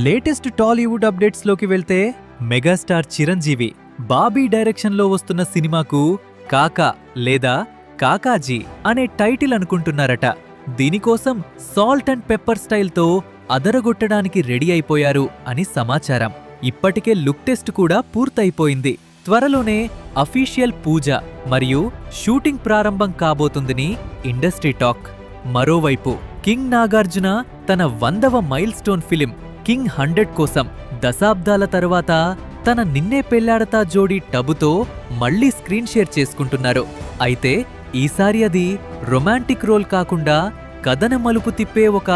Latest Tollywood updates లోకి వెళ్తే megastar Chiranjeevi Bobby direction లో వస్తున్న సినిమాకు కాకా లేదా కాకాజీ అనే టైటిల్ అనుకుంటున్నారట. దీనికోసం సాల్ట్ అండ్ పెప్పర్ స్టైల్తో అదరగొట్టడానికి రెడీ అయిపోయారు అని సమాచారం. ఇప్పటికే లుక్ టెస్ట్ కూడా పూర్తయిపోయింది. త్వరలోనే అఫీషియల్ పూజ మరియు షూటింగ్ ప్రారంభం కాబోతుందని ఇండస్ట్రీ టాక్. మరోవైపు కింగ్ నాగార్జున తన 100వ మైల్ స్టోన్ ఫిలిం కింగ్ 100 కోసం దశాబ్దాల తర్వాత తన నిన్నే పెళ్లాడతా జోడీ టబుతో మళ్లీ స్క్రీన్ షేర్ చేసుకుంటున్నారు. అయితే ఈసారి అది రొమాంటిక్ రోల్ కాకుండా కథన మలుపు తిప్పే ఒక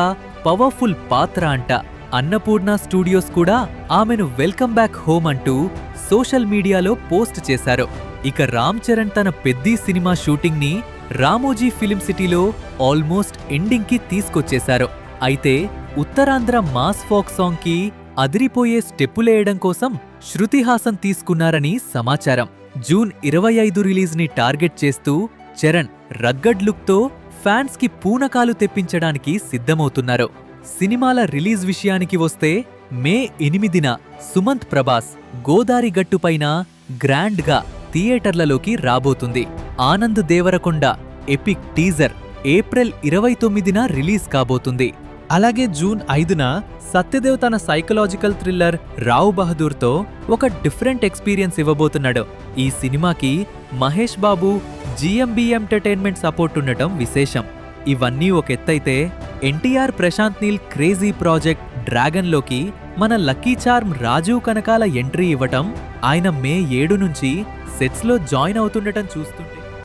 పవర్ఫుల్ పాత్ర అంట. అన్నపూర్ణ స్టూడియోస్ కూడా ఆమెను వెల్కమ్ బ్యాక్ హోమ్ అంటూ సోషల్ మీడియాలో పోస్ట్ చేశారు. ఇక రామ్ చరణ్ తన పెద్ది సినిమా షూటింగ్ ని రామోజీ ఫిలిం సిటీలో ఆల్మోస్ట్ ఎండింగ్ కి తీసుకొచ్చేశారు. అయితే ఉత్తరాంధ్ర మాస్ ఫోక్ సాంగ్ కి అదిరిపోయే స్టెప్పులేయడం కోసం శృతి హాసన్ తీసుకున్నారని సమాచారం. జూన్ 25 రిలీజ్ ని టార్గెట్ చేస్తూ చరణ్ రగ్గడ్ లుక్ తో ఫ్యాన్స్ కి పూనకాలు తెప్పించడానికి సిద్ధమవుతున్నారు. సినిమాల రిలీజ్ విషయానికి వస్తే మే 8న సుమంత్ ప్రభాస్ గోదారి గట్టుపైన గ్రాండ్ గా థియేటర్లలోకి రాబోతుంది. Anand Deverakonda epic teaser April 29న రిలీజ్ కాబోతుంది. అలాగే జూన్ 5న సత్యదేవ్ తన సైకలాజికల్ థ్రిల్లర్ రావ్ బహదూర్తో ఒక డిఫరెంట్ ఎక్స్పీరియన్స్ ఇవ్వబోతున్నాడు. ఈ సినిమాకి Mahesh Babu GMB entertainment support ఉండటం విశేషం. ఇవన్నీ ఒక ఎత్తైతే ఎన్టీఆర్ ప్రశాంత్ నీల్ క్రేజీ ప్రాజెక్ట్ డ్రాగన్లోకి మన lucky charm Rajeev Kanakala entry ఇవ్వటం, ఆయన మే 7 నుంచి సెట్స్లో జాయిన్ అవుతుండటం చూస్తుంటే